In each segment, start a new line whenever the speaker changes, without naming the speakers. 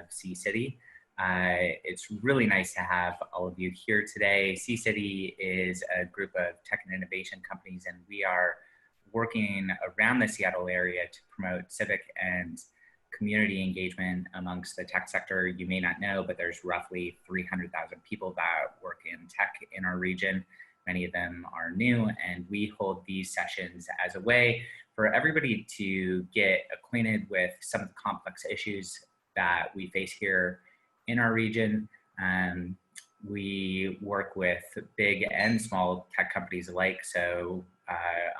of sea.citi. It's really nice to have all of you here today. sea.citi is a group of tech and innovation companies, and we are working around the Seattle area to promote civic and community engagement amongst the tech sector. You may not know, but there's roughly 300,000 people that work in tech in our region. Many of them are new, and we hold these sessions as a way for everybody to get acquainted with some of the complex issues that we face here in our region. We work with big and small tech companies alike. So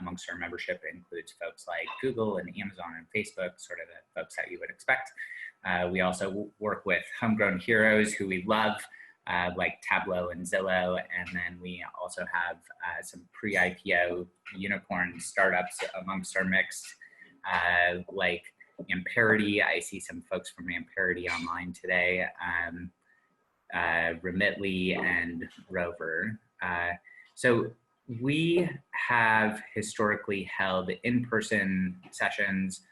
amongst our membership includes folks like Google and Amazon and Facebook, sort of the folks that you would expect. We also work with homegrown heroes who we love, like Tableau and Zillow. And then we also have some pre-IPO unicorn startups amongst our mix, like Amperity. I see some folks from Amperity online today. Remitly and Rover. So we have historically held in-person sessions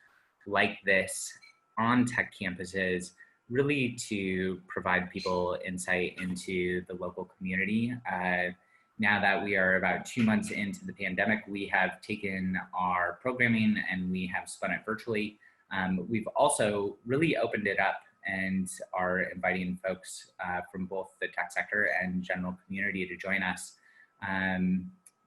like this on tech campuses, really to provide people insight into the local community. Now that we are about 2 months into the pandemic, we have taken our programming and we have spun it virtually. We've also really opened it up and are inviting folks from both the tech sector and general community to join us.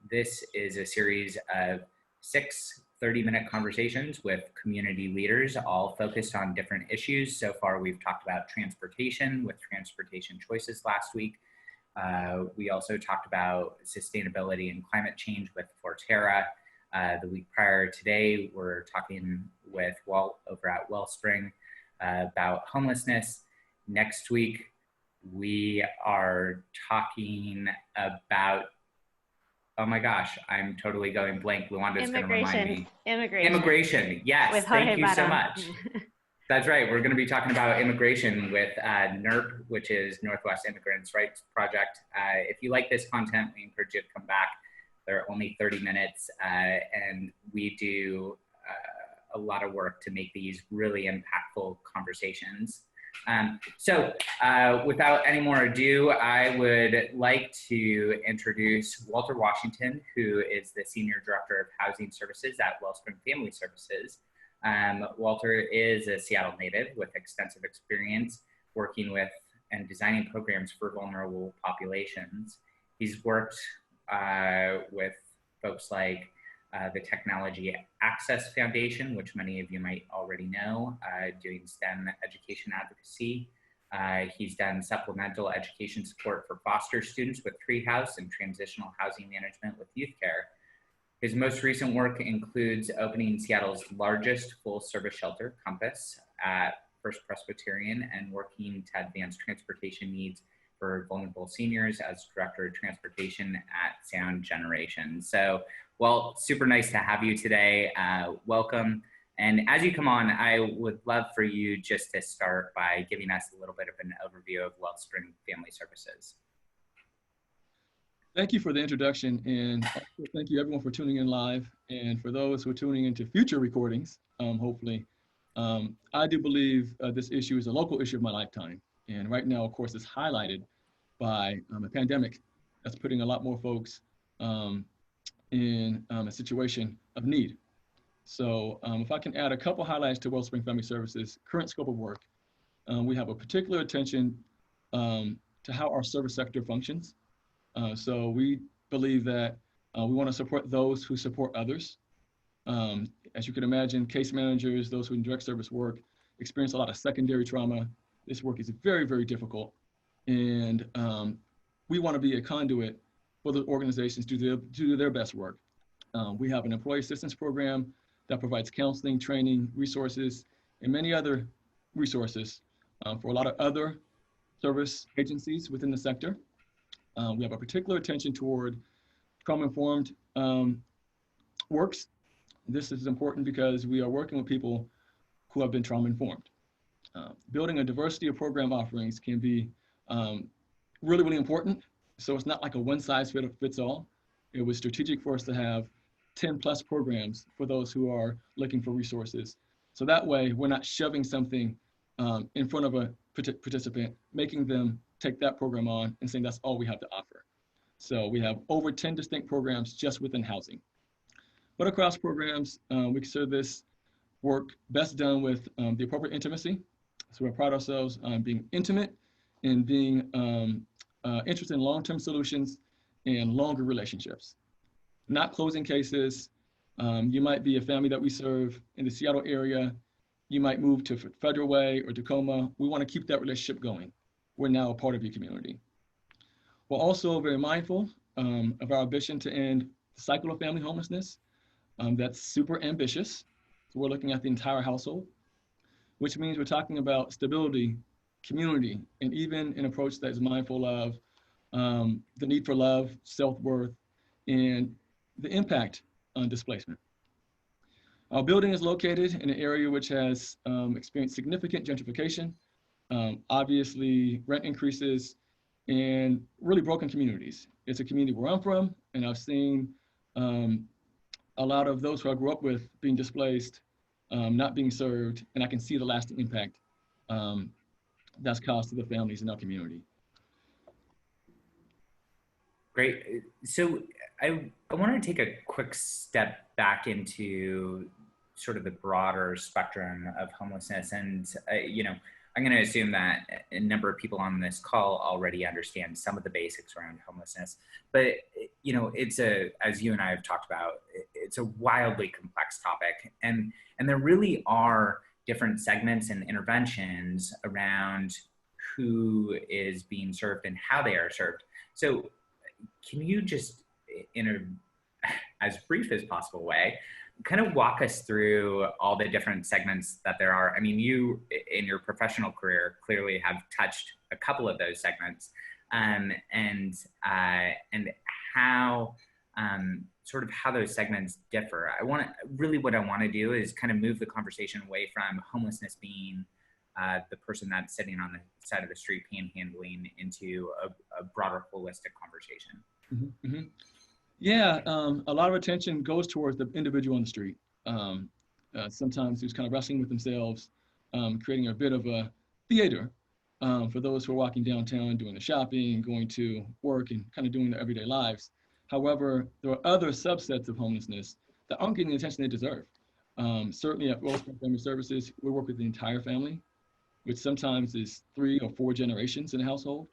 This is a series of 6 30-minute conversations with community leaders, all focused on different issues. So far, we've talked about transportation with transportation choices last week. We also talked about sustainability and climate change with Forterra. The week prior today, we're talking with over at Wellspring about homelessness. Next week, we are talking about, oh my gosh, I'm totally going blank. Luanda's going to remind me. Immigration, yes, thank you so much. That's right, we're going to be talking about immigration with NIRP, which is Northwest Immigrants' Rights Project. If you like this content, we encourage you to come back. They're only 30 minutes, and we do a lot of work to make these really impactful conversations. So without any more ado, I would like to introduce Walter Washington, who is the Senior Director of Housing Services at Wellspring Family Services. Walter is a Seattle native with extensive experience working with and designing programs for vulnerable populations. He's worked with folks like the Technology Access Foundation, which many of you might already know, doing STEM education advocacy. He's done supplemental education support for foster students with Treehouse and transitional housing management with youth care. His most recent work includes opening Seattle's largest full-service shelter, Compass, at First Presbyterian, and working to advance transportation needs for vulnerable seniors as Director of Transportation at Sound Generation. So, well, super nice to have you today. Welcome. And as you come on, I would love for you just to start by giving us a little bit of an overview of Wellspring Family Services.
Thank you for the introduction, and thank you everyone for tuning in live, and for those who are tuning into future recordings, hopefully. I do believe this issue is a local issue of my lifetime, and right now, of course, it's highlighted by a pandemic that's putting a lot more folks in a situation of need. So if I can add a couple highlights to Wellspring Family Services' current scope of work, we have a particular attention to how our service sector functions. So we believe that we want to support those who support others. As you can imagine, case managers, those who in direct service work, experience a lot of secondary trauma. This work is very, very difficult. And we want to be a conduit for the organizations to do their best work. We have an employee assistance program that provides counseling, training, resources, and many other resources for a lot of other service agencies within the sector. We have a particular attention toward trauma-informed works. This is important because we are working with people who have been trauma-informed. Building a diversity of program offerings can be really, really important. So it's not like a one-size-fits-all. It was strategic for us to have 10+ programs for those who are looking for resources. So that way, we're not shoving something in front of a participant, making them take that program on and saying that's all we have to offer. So we have over 10 distinct programs just within housing. But across programs, we consider this work best done with the appropriate intimacy. So we pride ourselves on being intimate and being interested in long-term solutions and longer relationships. Not closing cases. You might be a family that we serve in the Seattle area. You might move to Federal Way or Tacoma. We want to keep that relationship going. We're now a part of your community. We're also very mindful of our ambition to end the cycle of family homelessness. That's super ambitious. So we're looking at the entire household, which means we're talking about stability, community, and even an approach that is mindful of the need for love, self-worth, and the impact on displacement. Our building is located in an area which has experienced significant gentrification, obviously rent increases, and really broken communities. It's a community where I'm from, and I've seen a lot of those who I grew up with being displaced, not being served, and I can see the lasting impact that's caused to the families in our community.
Great. So I want to take a quick step back into sort of the broader spectrum of homelessness. And, you know, I'm going to assume that a number of people on this call already understand some of the basics around homelessness. But, you know, it's as you and I have talked about, it's a wildly complex topic. And there really are different segments and interventions around who is being served and how they are served. So can you just, in as brief as possible way, kind of walk us through all the different segments that there are? I mean, you, in your professional career, clearly have touched a couple of those segments, and how sort of how those segments differ. What I want to do is kind of move the conversation away from homelessness being the person that's sitting on the side of the street panhandling into a broader holistic conversation.
Mm-hmm, mm-hmm. Yeah, a lot of attention goes towards the individual on the street. Sometimes who's kind of wrestling with themselves, creating a bit of a theater for those who are walking downtown, doing the shopping, going to work, and kind of doing their everyday lives. However, there are other subsets of homelessness that aren't getting the attention they deserve. Certainly at Wellspring Family Services, we work with the entire family, which sometimes is 3 or 4 generations in a household.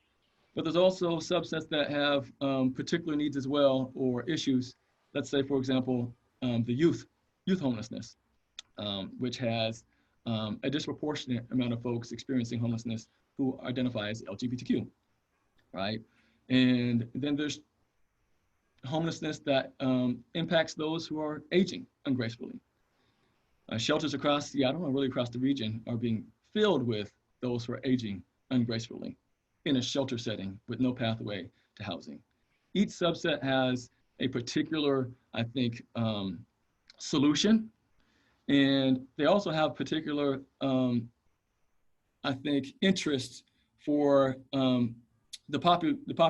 But there's also subsets that have particular needs as well, or issues. Let's say, for example, the youth homelessness, which has a disproportionate amount of folks experiencing homelessness who identify as LGBTQ, right? And then there's homelessness that impacts those who are aging ungracefully. Shelters across Seattle and really across the region are being filled with those who are aging ungracefully in a shelter setting with no pathway to housing. Each subset has a particular, I think, solution. And they also have particular, I think, interest for the popular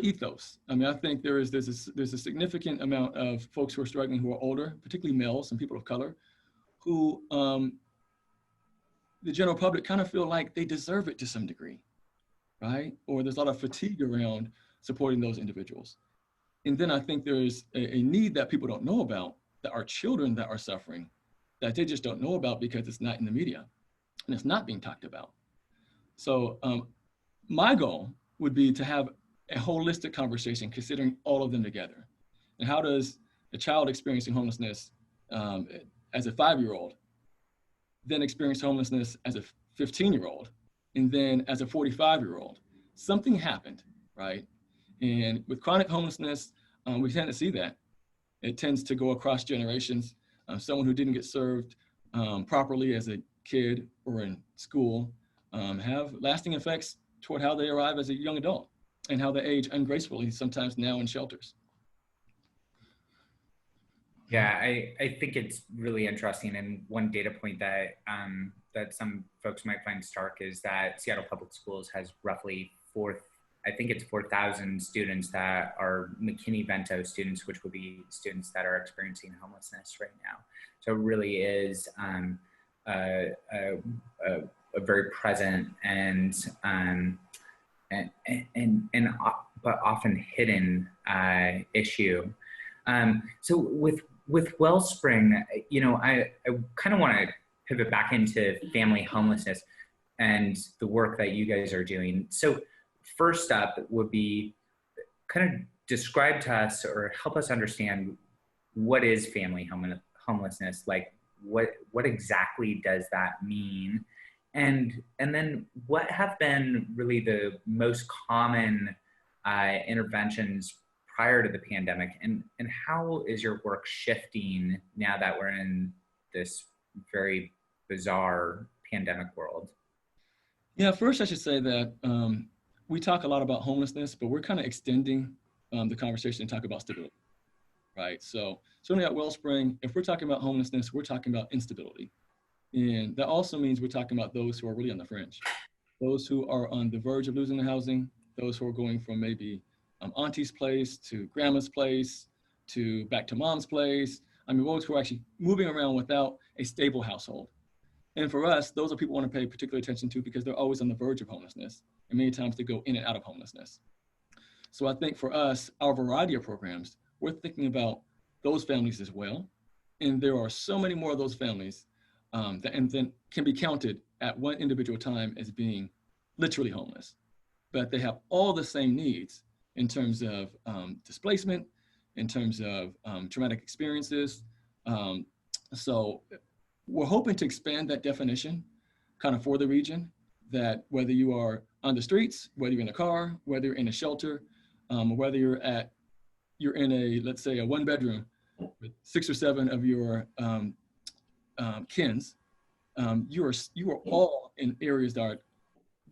ethos. I mean, I think there's a significant amount of folks who are struggling who are older, particularly males and people of color, who the general public kind of feel like they deserve it to some degree, right? Or there's a lot of fatigue around supporting those individuals. And then I think there's a need that people don't know about, that are children that are suffering, that they just don't know about because it's not in the media and it's not being talked about. So my goal would be to have a holistic conversation considering all of them together. And how does a child experiencing homelessness as a 5-year-old then experience homelessness as a 15-year-old, and then as a 45-year-old? Something happened, right? And with chronic homelessness, we tend to see that. It tends to go across generations. Someone who didn't get served properly as a kid or in school have lasting effects toward how they arrive as a young adult and how they age ungracefully, sometimes now in shelters.
Yeah, I think it's really interesting. And one data point that that some folks might find stark is that Seattle Public Schools has roughly 4,000 students that are McKinney-Vento students, which would be students that are experiencing homelessness right now. So it really is a very present but often hidden issue. So with Wellspring, I kind of want to pivot back into family homelessness and the work that you guys are doing. So first up would be kind of describe to us or help us understand what is family homelessness, like what exactly does that mean? And then what have been really the most common interventions prior to the pandemic, and how is your work shifting now that we're in this very bizarre pandemic world?
Yeah, first I should say that we talk a lot about homelessness, but we're kind of extending the conversation and talk about stability, right? So certainly at Wellspring, if we're talking about homelessness, we're talking about instability. And that also means we're talking about those who are really on the fringe, those who are on the verge of losing their housing, those who are going from maybe auntie's place to grandma's place to back to mom's place. I mean, those who are actually moving around without a stable household. And for us, those are people we want to pay particular attention to because they're always on the verge of homelessness. And many times they go in and out of homelessness. So I think for us, our variety of programs, we're thinking about those families as well. And there are so many more of those families that and then can be counted at one individual time as being literally homeless. But they have all the same needs in terms of displacement, in terms of traumatic experiences. So we're hoping to expand that definition kind of for the region, that whether you are on the streets, whether you're in a car, whether you're in a shelter, whether you're in a, let's say, a one bedroom with 6 or 7 of your kins, you are all in areas that are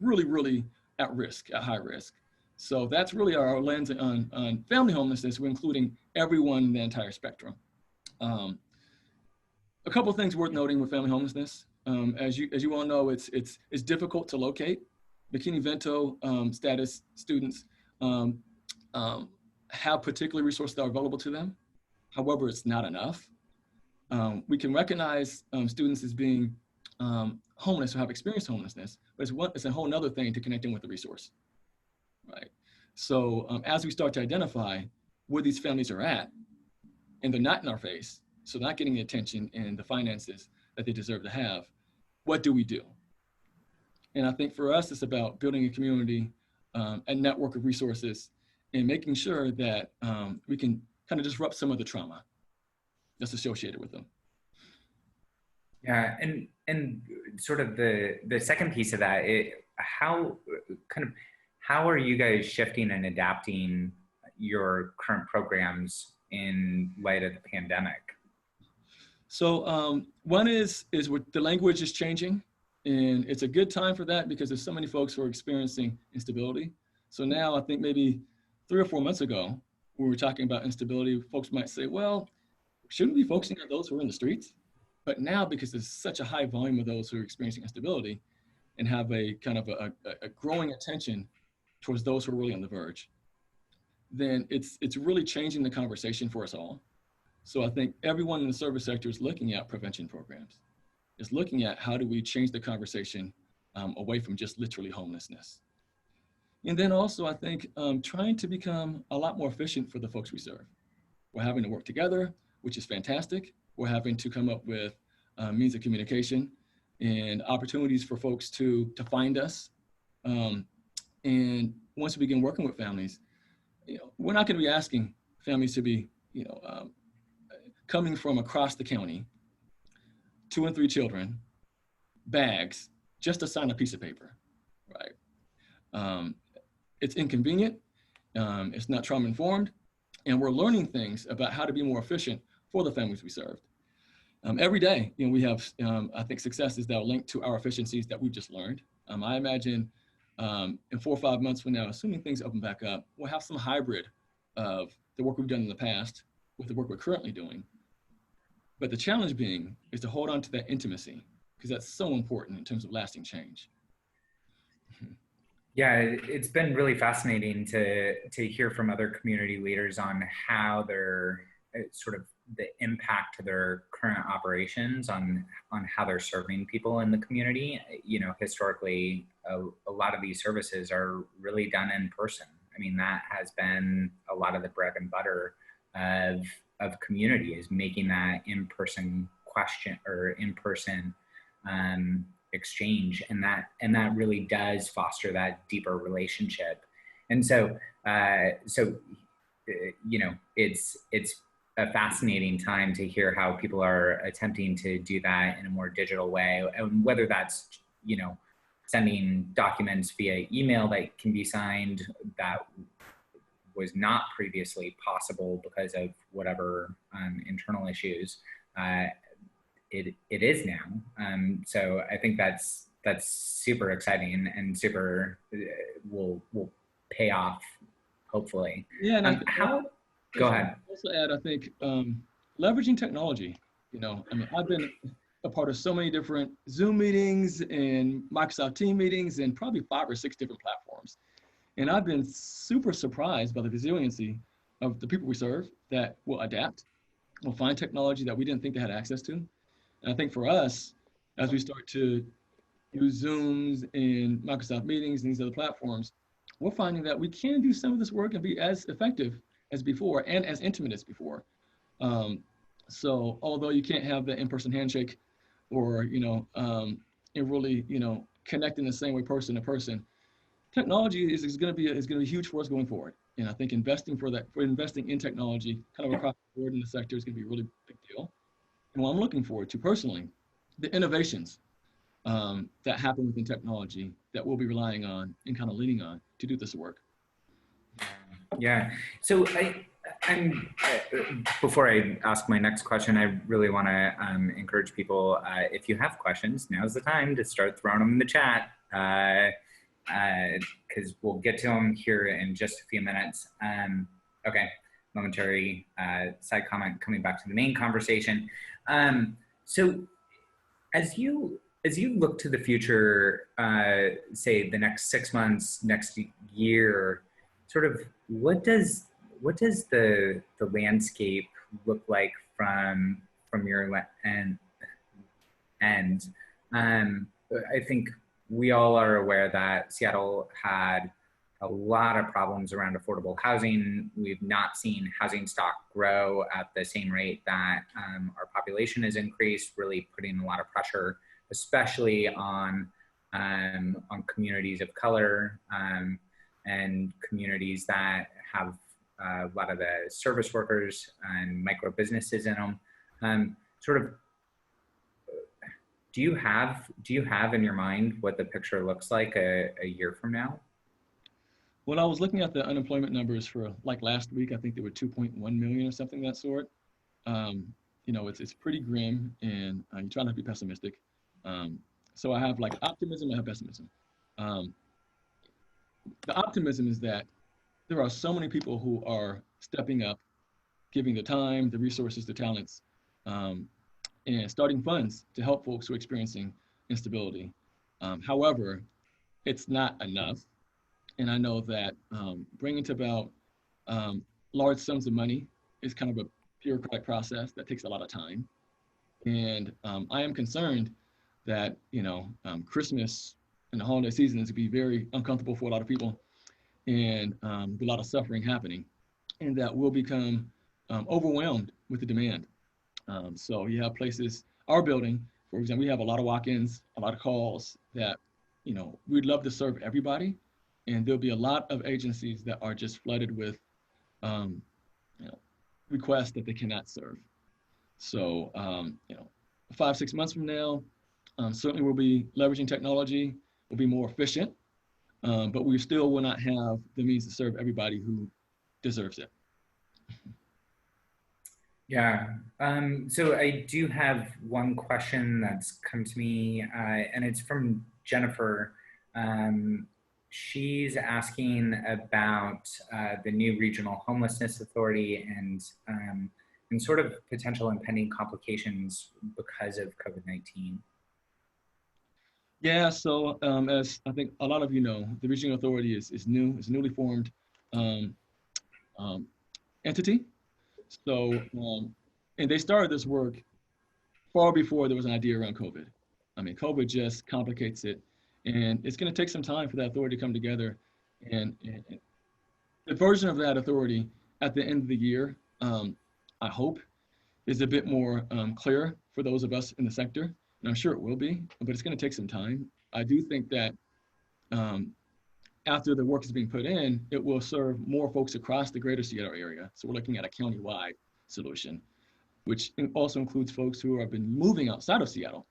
really, really at risk, at high risk. So that's really our lens on family homelessness. We're including everyone in the entire spectrum. A couple of things worth noting with family homelessness. As you all know, it's difficult to locate. Bikini-Vento status students have particular resources that are available to them. However, it's not enough. We can recognize students as being homeless or have experienced homelessness, but it's a whole other thing to connecting with the resource, right? So as we start to identify where these families are at, and they're not in our face, so not getting the attention and the finances that they deserve to have, what do we do? And I think for us, it's about building a community, a network of resources, and making sure that we can kind of disrupt some of the trauma that's associated with them.
Yeah, and sort of the second piece of that, how are you guys shifting and adapting your current programs in light of the pandemic?
So one is what the language is changing, and it's a good time for that because there's so many folks who are experiencing instability. So now I think maybe 3 or 4 months ago, when we were talking about instability, folks might say, well, shouldn't we be focusing on those who are in the streets? But now, because there's such a high volume of those who are experiencing instability and have a kind of a growing attention towards those who are really on the verge, then it's really changing the conversation for us all. So I think everyone in the service sector is looking at prevention programs, is looking at how do we change the conversation away from just literally homelessness. And then also, I think trying to become a lot more efficient for the folks we serve. We're having to work together, which is fantastic. We're having to come up with means of communication and opportunities for folks to find us. And once we begin working with families, we're not going to be asking families to be, coming from across the county, 2 and 3 children, bags, just to sign a piece of paper, right? It's inconvenient, it's not trauma informed, and we're learning things about how to be more efficient for the families we served. Every day, we have, I think, successes that are linked to our efficiencies that we've just learned. I imagine in 4 or 5 months from now, assuming things open back up, we'll have some hybrid of the work we've done in the past with the work we're currently doing. But the challenge being is to hold on to that intimacy, because that's so important in terms of lasting change.
Yeah, it's been really fascinating to hear from other community leaders on how they're sort of the impact to their current operations on how they're serving people in the community. You know, historically, a lot of these services are really done in person. I mean, that has been a lot of the bread and butter of community, is making that in-person question or in-person exchange, and that really does foster that deeper relationship. And so you know, it's a fascinating time to hear how people are attempting to do that in a more digital way, and whether that's, you know, sending documents via email that can be signed that was not previously possible because of whatever internal issues. It is now. So I think that's super exciting and super will pay off, hopefully.
Yeah, and
go ahead.
Also add, I think, leveraging technology. You know, I mean, I've been a part of so many different Zoom meetings and Microsoft Teams meetings and probably 5 or 6 different platforms. And I've been super surprised by the resiliency of the people we serve that will adapt, will find technology that we didn't think they had access to. And I think for us, as we start to use Zooms and Microsoft Meetings and these other platforms, we're finding that we can do some of this work and be as effective as before and as intimate as before. So although you can't have the in-person handshake or, you know, and really, you know, connect in the same way person to person, technology is going to be huge for us going forward. And I think investing in technology kind of across the board in the sector is going to be a really big deal. And what I'm looking forward to personally, the innovations that happen within technology that we'll be relying on and kind of leaning on to do this work.
Yeah. So before I ask my next question, I really want to encourage people, if you have questions, now's the time to start throwing them in the chat, because we'll get to them here in just a few minutes. Okay, momentary side comment coming back to the main conversation. So as you look to the future, say the next 6 months, next year, sort of what does the landscape look like from your end? I think we all are aware that Seattle had a lot of problems around affordable housing. We've not seen housing stock grow at the same rate that our population has increased, really putting a lot of pressure, especially on communities of color and communities that have a lot of the service workers and micro businesses in them. Do you have in your mind what the picture looks like a year from now?
When I was looking at the unemployment numbers for like last week, I think they were 2.1 million or something of that sort. You know, it's pretty grim, and you try not to be pessimistic. So I have like optimism, I have pessimism. The optimism is that there are so many people who are stepping up, giving the time, the resources, the talents, and starting funds to help folks who are experiencing instability. However, it's not enough. And I know that bringing to about large sums of money is kind of a bureaucratic process that takes a lot of time. And I am concerned that, you know, Christmas and the holiday season is going to be very uncomfortable for a lot of people, and a lot of suffering happening, and that we'll become overwhelmed with the demand. So you have places, our building, for example, we have a lot of walk-ins, a lot of calls that, you know, we'd love to serve everybody. And there'll be a lot of agencies that are just flooded with you know, requests that they cannot serve. So, you know, 5, 6 months from now, certainly we'll be leveraging technology, we'll be more efficient, but we still will not have the means to serve everybody who deserves it.
Yeah, so I do have one question that's come to me, and it's from Jennifer. She's asking about the new regional homelessness authority and sort of potential impending complications because of COVID-19.
Yeah, so as I think a lot of you know, the regional authority is new, it's a newly formed entity. So And they started this work far before there was an idea around COVID. I mean, COVID just complicates it. And it's going to take some time for that authority to come together. And the version of that authority at the end of the year, I hope, is a bit more clear for those of us in the sector. And I'm sure it will be, but it's going to take some time. I do think that after the work is being put in, it will serve more folks across the greater Seattle area. So we're looking at a county-wide solution, which also includes folks who have been moving outside of Seattle.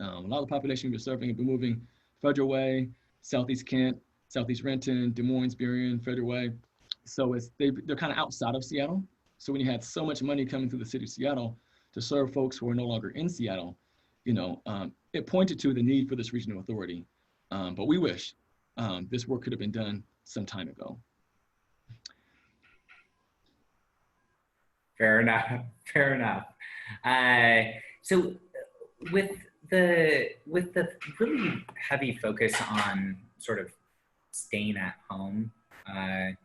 A lot of the population we're serving have been moving Federal Way, Southeast Kent, Southeast Renton, Des Moines, Burien, Federal Way. So they're kind of outside of Seattle. So when you had so much money coming through the city of Seattle to serve folks who are no longer in Seattle, it pointed to the need for this regional authority. But we wish this work could have been done some time ago.
Fair enough. Fair enough. So with the really heavy focus on sort of staying at home, I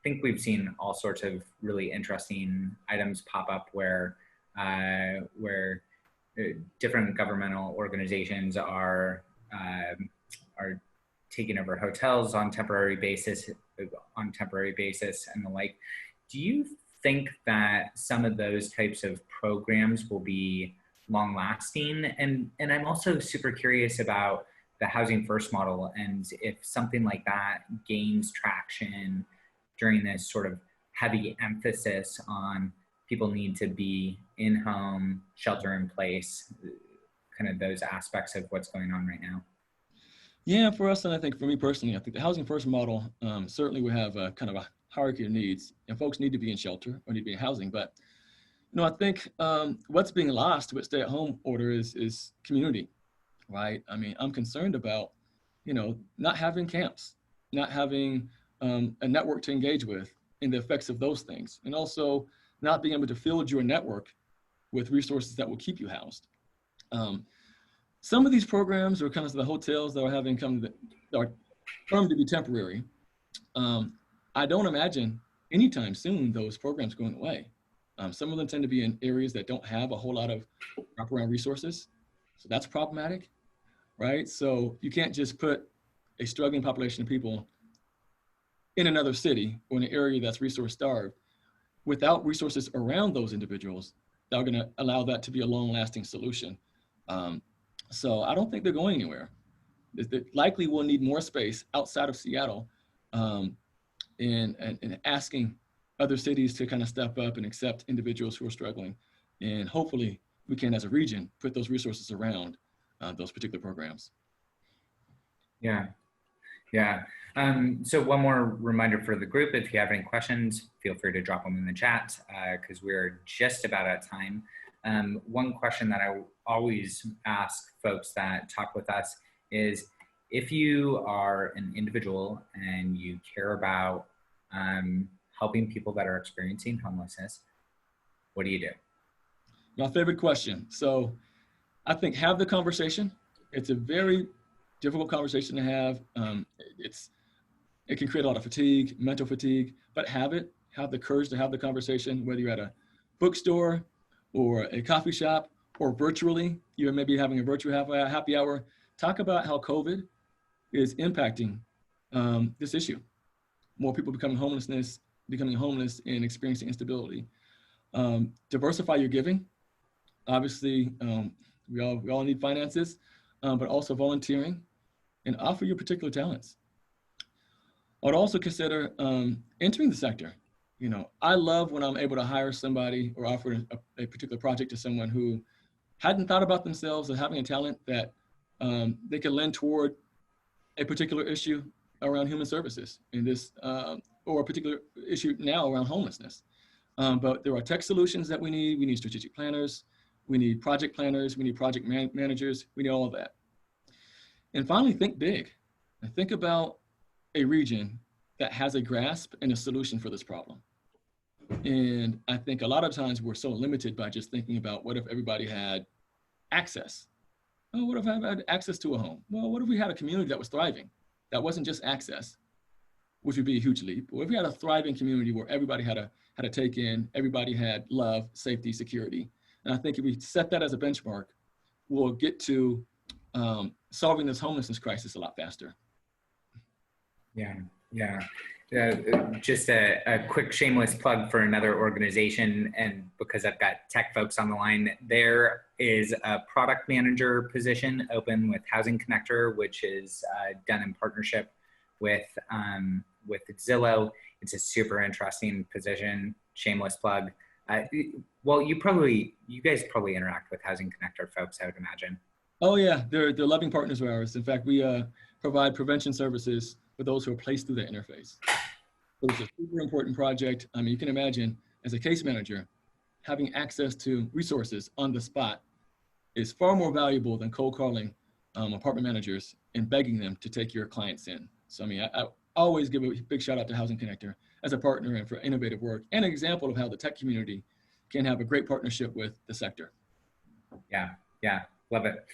think we've seen all sorts of really interesting items pop up where different governmental organizations are taking over hotels on temporary basis and the like. Do you think that some of those types of programs will be long lasting? And I'm also super curious about the housing first model, and if something like that gains traction during this sort of heavy emphasis on people need to be in home, shelter in place, kind of those aspects of what's going on right now.
Yeah, for us, and I think for me personally, I think the housing first model certainly we have a kind of a hierarchy of needs, and folks need to be in shelter or need to be in housing. But I think what's being lost with stay-at-home order is community, right? I mean, I'm concerned about not having camps, not having a network to engage with, and the effects of those things, and also not being able to fill your network with resources that will keep you housed. Some of these programs are kind of the hotels that are having that are termed to be temporary. I don't imagine anytime soon those programs going away. Some of them tend to be in areas that don't have a whole lot of wraparound resources. So that's problematic, right? So you can't just put a struggling population of people in another city or in an area that's resource starved without resources around those individuals that are gonna allow that to be a long-lasting solution. So I don't think they're going anywhere. They likely will need more space outside of Seattle and asking other cities to kind of step up and accept individuals who are struggling. And hopefully we can, as a region, put those resources around those particular programs.
Yeah. So one more reminder for the group, if you have any questions, feel free to drop them in the chat because we're just about at time. One question that I always ask folks that talk with us is, if you are an individual and you care about helping people that are experiencing homelessness, what do you do?
My favorite question. So I think have the conversation. It's a very difficult conversation to have. It can create a lot of fatigue, mental fatigue, but have the courage to have the conversation, whether you're at a bookstore or a coffee shop or virtually, you're maybe having a virtual happy hour. Talk about how COVID is impacting this issue. More people becoming homeless and experiencing instability. Diversify your giving. Obviously, we all need finances, but also volunteering and offer your particular talents. I would also consider entering the sector. I love when I'm able to hire somebody or offer a particular project to someone who hadn't thought about themselves as having a talent that they can lend toward a particular issue around human services in this, or a particular issue now around homelessness. But there are tech solutions that we need. We need strategic planners. We need project planners. We need project managers. We need all of that. And finally, think big. And think about a region that has a grasp and a solution for this problem. And I think a lot of times we're so limited by just thinking about what if everybody had access? Oh, what if I had access to a home? Well, what if we had a community that was thriving? That wasn't just access, which would be a huge leap. What if we had a thriving community where everybody had had a take-in, everybody had love, safety, security. And I think if we set that as a benchmark, we'll get to solving this homelessness crisis a lot faster.
Yeah, yeah. Just a quick shameless plug for another organization, and because I've got tech folks on the line, there is a product manager position open with Housing Connector, which is done in partnership with Zillow. It's a super interesting position. Shameless plug. Well, you guys probably interact with Housing Connector folks, I would imagine.
Oh yeah, they're loving partners of ours. In fact, we provide prevention services for those who are placed through the interface. So it's a super important project. I mean, you can imagine as a case manager, having access to resources on the spot is far more valuable than cold calling apartment managers and begging them to take your clients in. So I mean, I always give a big shout out to Housing Connector as a partner and for innovative work and an example of how the tech community can have a great partnership with the sector.
Yeah, yeah. Love it.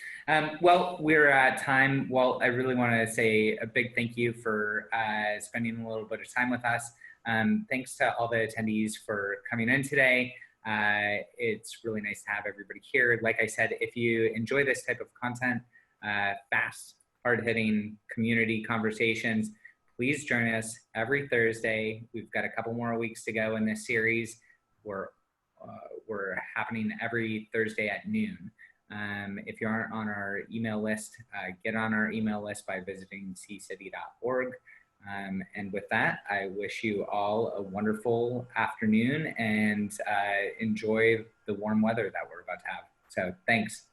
Well, we're at time. Well, I really want to say a big thank you for spending a little bit of time with us. Thanks to all the attendees for coming in today. It's really nice to have everybody here. Like I said, if you enjoy this type of content, fast, hard-hitting community conversations, please join us every Thursday. We've got a couple more weeks to go in this series. We're happening every Thursday at noon. If you aren't on our email list, get on our email list by visiting sea.citi.org. And with that, I wish you all a wonderful afternoon and enjoy the warm weather that we're about to have. So thanks.